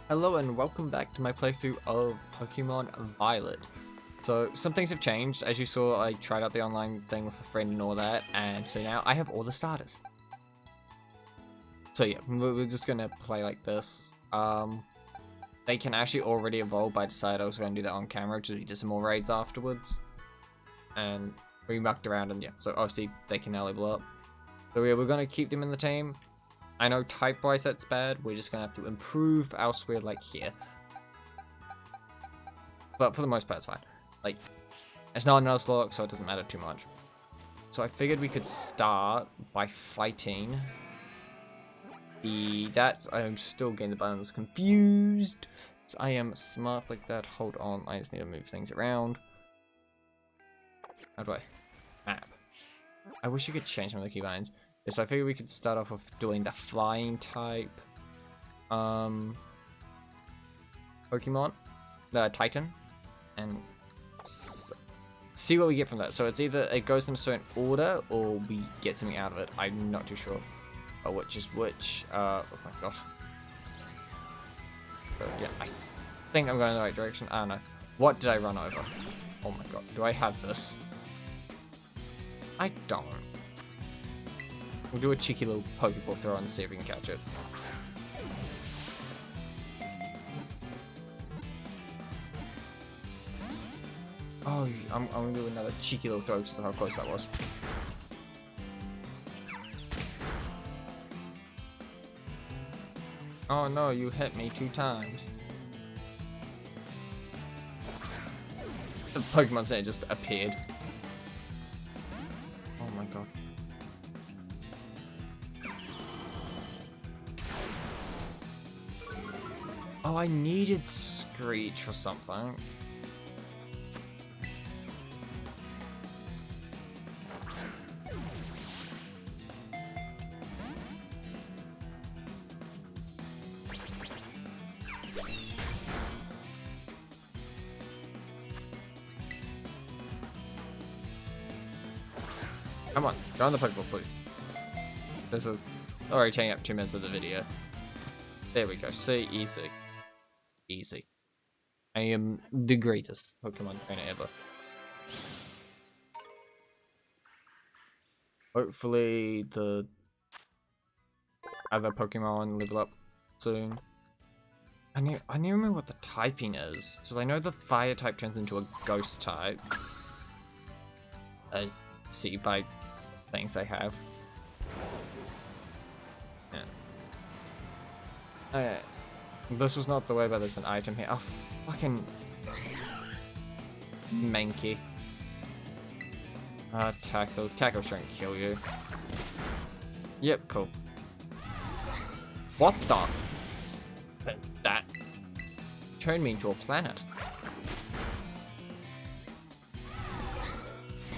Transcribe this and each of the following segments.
Hello and welcome back to my playthrough of Pokemon Violet. So some things have changed. As you saw, I tried out the online thing with a friend and all that, and so now I have all the starters. So yeah, we're just gonna play like this. They can actually already evolve, but I decided I was gonna do that on camera, just we did some more raids afterwards. And we mucked around and yeah, so obviously they can now level up. So yeah, we're gonna keep them in the team. I know type-wise that's bad, we're just gonna have to improve elsewhere like here. But for the most part it's fine. Like, it's not a Nuzlocke, so it doesn't matter too much. So I figured we could start by fighting I'm still getting the buttons confused. So I am smart like that. Hold on, I just need to move things around. How do I? Map. I wish you could change some of the keybinds. So I figured we could start off with doing the flying type Pokemon, the Titan, and see what we get from that. So it's either it goes in a certain order or we get something out of it. I'm not too sure which is which. Oh my god. But yeah, I think I'm going in the right direction. I don't know. What did I run over? Oh my god. Do I have this? I don't. We'll do a cheeky little Pokeball throw and see if we can catch it. Oh, I'm gonna do another cheeky little throw because of how close that was. Oh no, you hit me 2 times. The Pokemon Center just appeared. Oh my god. Oh, I needed Screech or something. Come on, go on the Pokeball, please. This is already taking up 2 minutes of the video. There we go. See, easy. Easy. I am the greatest Pokemon trainer ever. Hopefully the other Pokemon level up soon. I need to remember what the typing is. So I know the fire type turns into a ghost type. As see by things I have. Yeah. Okay. This was not the way, but there's an item here. Oh, fucking Mankey. Tackle. Tackle's trying to kill you. Yep, cool. What the? That turned me into a planet.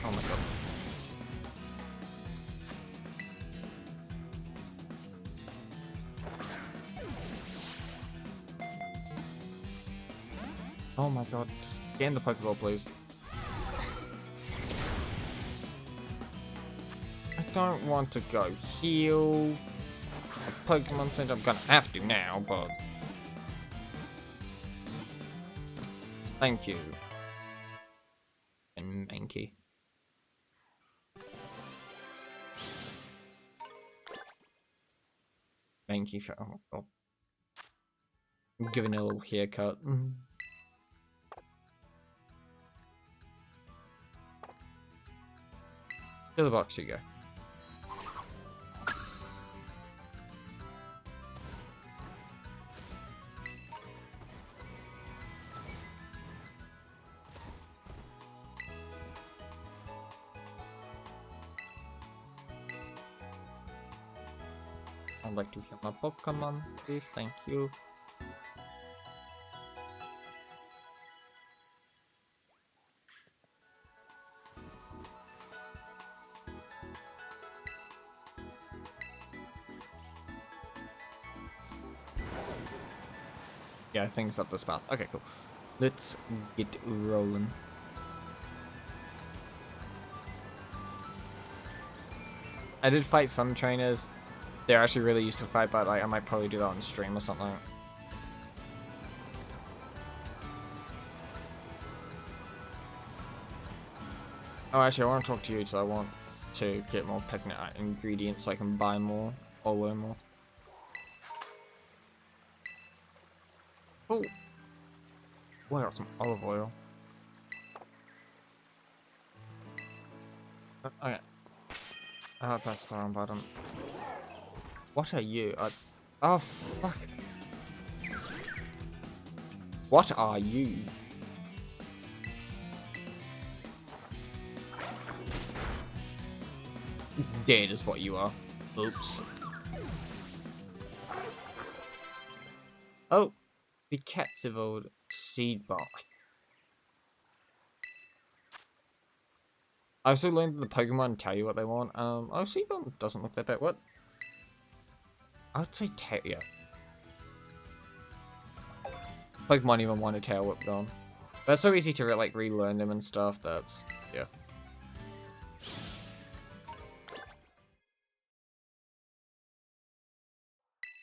Oh my god. Oh my god. Just get in the Pokeball, please. I don't want to go heal. Pokemon Center, I'm gonna have to now, but thank you. And Mankey. Mankey for oh god. I'm giving it a little haircut. To the box you go. I'd like to heal my Pokemon, please, thank you. Yeah, I think it's up this path. Okay, cool. Let's get rolling. I did fight some trainers. They're actually really used to fight, but like I might probably do that on stream or something. Oh, actually, I want to talk to you, so I want to get more pigment ingredients so I can buy more or learn more. Oh, well, I got some olive oil. Okay. Oh, that's the wrong button. What are you? Oh, fuck. What are you? Dead is what you are. Oops. Oh, the cats evolved seed bomb. I also learned that the Pokemon tell you what they want. Oh, seed bomb doesn't look that bad. What? I would say tail. Yeah. Pokemon even want a tail whip on. That's so easy to like relearn them and stuff. That's yeah.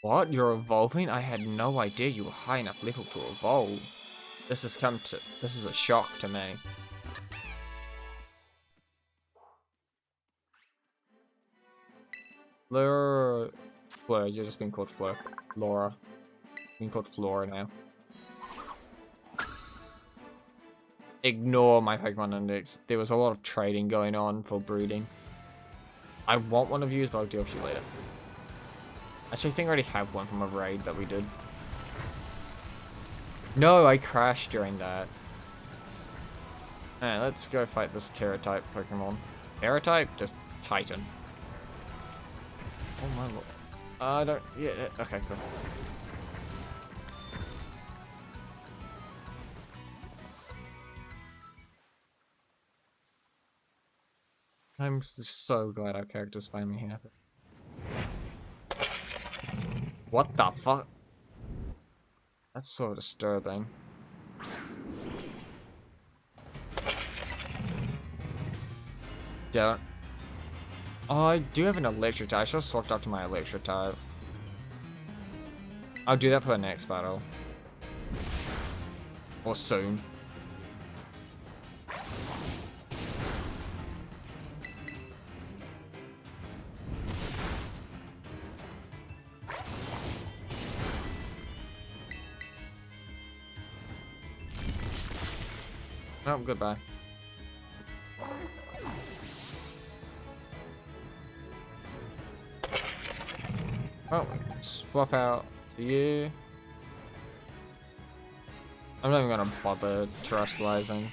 What? You're evolving? I had no idea you were high enough level to evolve. This is a shock to me. Fleur, you're just being called Fleur. Laura. Being called Flora now. Ignore my Pokemon Index. There was a lot of trading going on for breeding. I want one of you, but I'll deal with you later. Actually, I think I already have one from a raid that we did. No, I crashed during that. Alright, let's go fight this Terra-type Pokemon. Terra-type? Just Titan. Oh my lord. I don't... Yeah, okay, cool. I'm so glad our character's finally here. What the fuck? That's so disturbing. Don't. Oh, I do have an electric type. I should have swapped up to my electric type. I'll do that for the next battle. Or soon. Oh, goodbye. Oh, swap out to you. I'm not even gonna bother terrestrializing.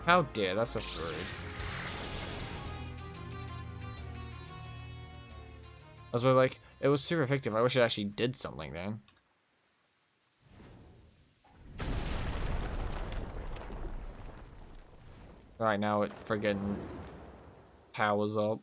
How dare, that's just rude. I was really like, it was super effective. I wish it actually did something then. Right now it friggin' powers up.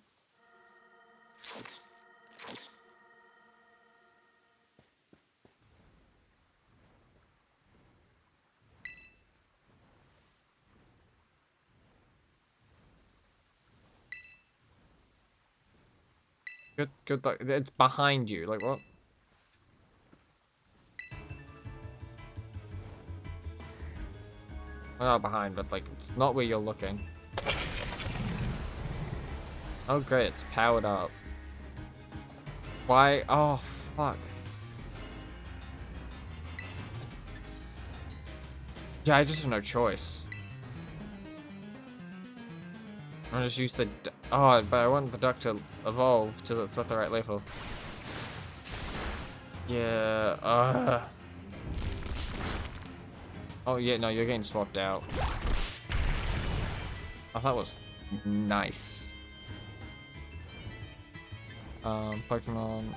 Good luck. It's behind you. Like what? Well, not behind, but like it's not where you're looking. Oh great, it's powered up. Why? Oh fuck. Yeah, I just have no choice. I'm gonna just use the. Oh, but I want the duck to evolve till it's at the right level. Yeah. Oh yeah, no, you're getting swapped out. Oh, that was nice. Pokemon.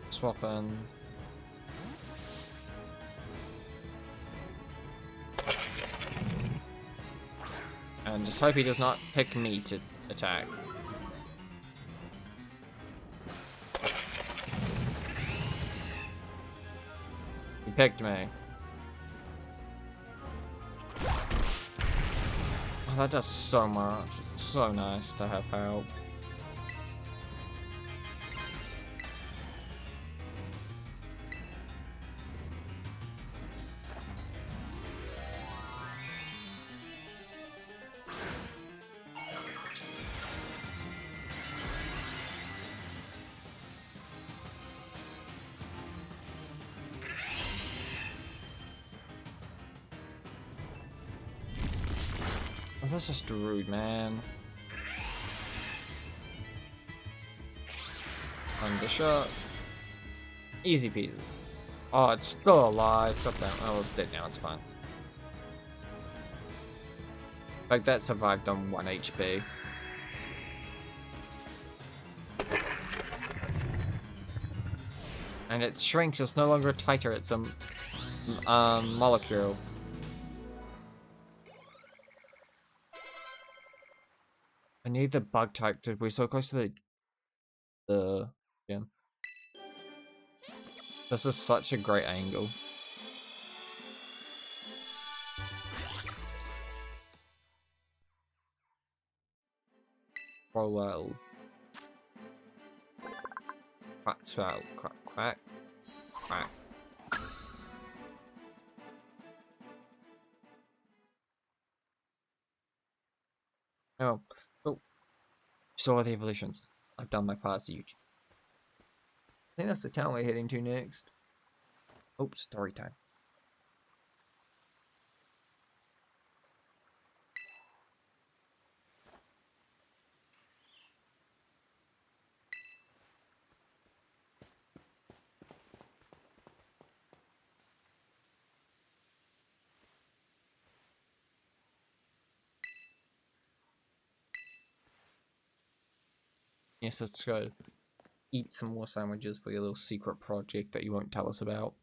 Swap in. And just hope he does not pick me to attack. He picked me. Oh, that does so much. It's so nice to have help. Oh, that's just rude, man. Undershot. Easy peasy. Oh, it's still alive. God damn. Oh, it's dead now. It's fine. Like, that survived on 1 HP. And it shrinks. It's no longer a tighter. It's a molecule. I need the bug type. We're so close to the gym. This is such a great angle. Roll. Quack, swell, quack, quack, quack. Oh, so the evolutions. I've done my part as huge. I think that's the town we're heading to next. Oh, story time. Yes, let's go eat some more sandwiches for your little secret project that you won't tell us about.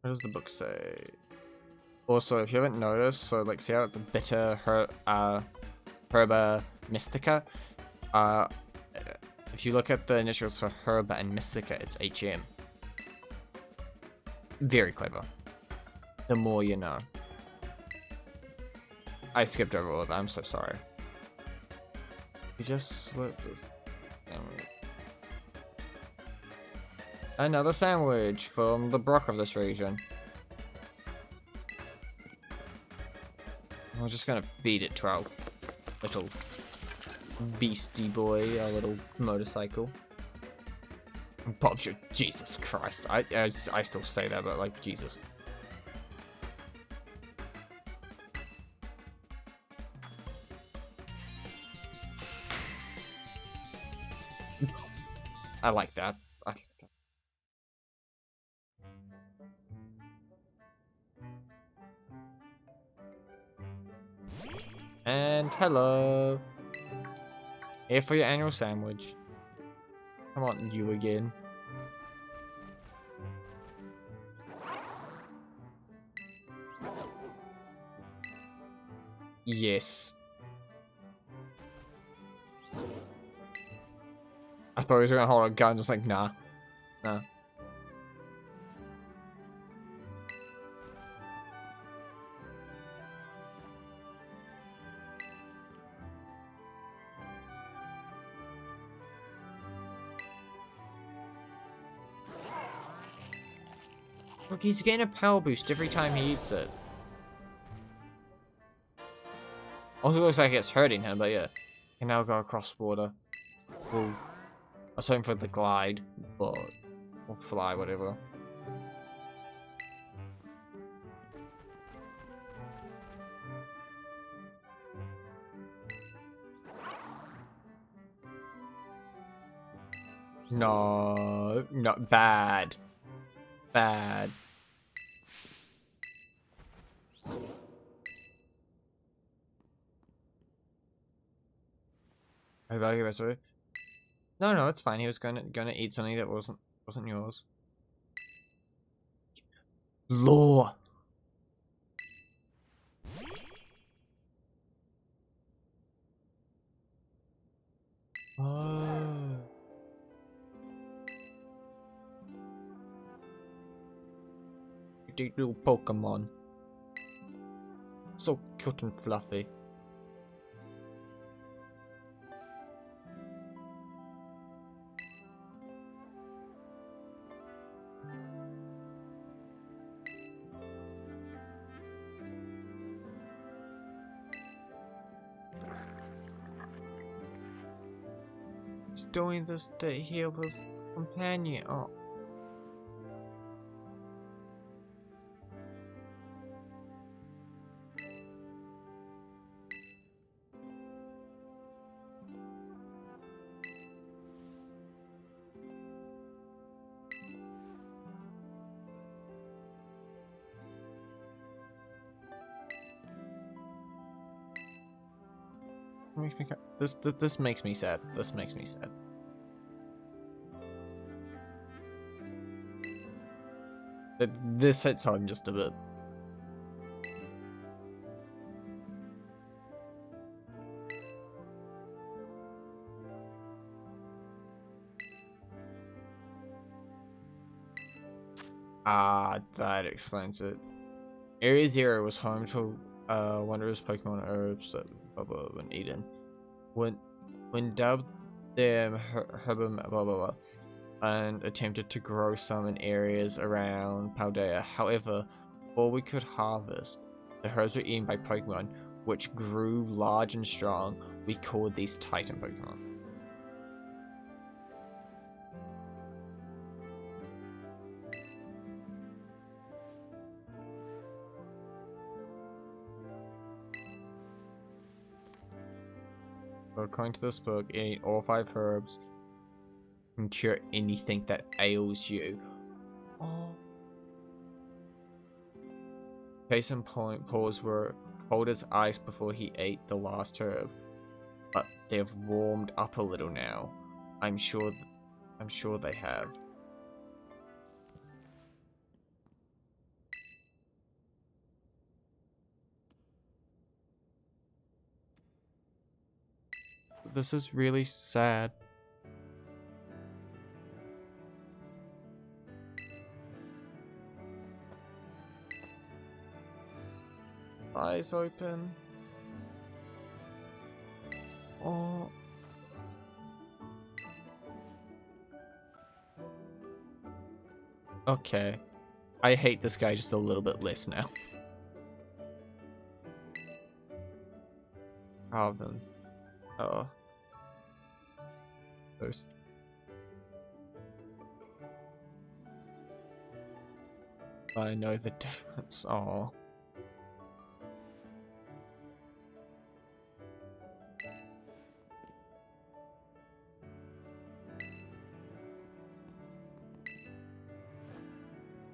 What does the book say? Also, if you haven't noticed, so like, see how it's a bitter Herba Mystica? If you look at the initials for Herba and Mystica, it's HM. Very clever. The more you know. I skipped over all of that, I'm so sorry. You just slipped this sandwich. Another sandwich from the Brock of this region. We're just gonna beat it to our little beastie boy, our little motorcycle. Pops your Jesus Christ. I still say that, but like, Jesus. I like that. And hello. Here for your annual sandwich. Come on, you again. Yes. I suppose you're gonna hold a gun, just like, nah. Nah. Look, he's getting a power boost every time he eats it. Also, it looks like it's hurting him, but yeah. He can now go across border. We'll... I was hoping for the glide, but... Or fly, whatever. No, not bad. Bad. No, no, it's fine. He was gonna eat something that wasn't yours. Law. Oh. Cute little Pokemon. So cute and fluffy. He's doing this to heal his companion. Oh. This makes me sad. This makes me sad. This hits home just a bit. Ah, that explains it. Area Zero was home to wondrous Pokemon herbs that Bubba and Eden. When dubbed them Herbum blah blah blah, and attempted to grow some in areas around Paldea. However, before we could harvest, the herbs were eaten by Pokemon, which grew large and strong. We called these Titan Pokemon. According to this book, eat all 5 herbs can cure anything that ails you. Oh. Case in point, paws were cold as ice before he ate the last herb, but they've warmed up a little now. I'm sure they have. This is really sad. Eyes open. Oh. Okay. I hate this guy just a little bit less now. Alvin. Oh. Those. I know the difference. Oh.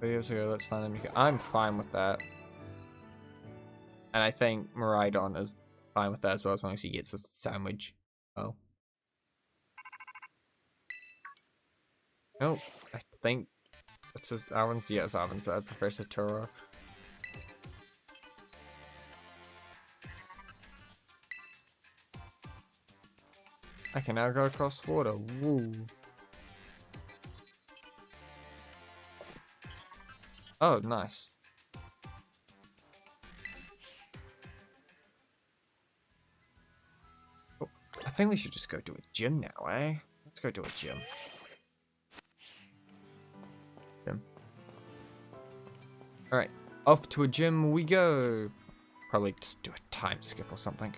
Years ago, let's find them. I'm fine with that. And I think Miraidon is fine with that as well, as long as he gets a sandwich. Oh. Oh, I think this is Arwen's. Yes, Arwen's Professor Turo. I can now go across water. Woo. Oh, nice. Oh, I think we should just go to a gym now, eh? Let's go to a gym. Alright, off to a gym we go. Probably just do a time skip or something.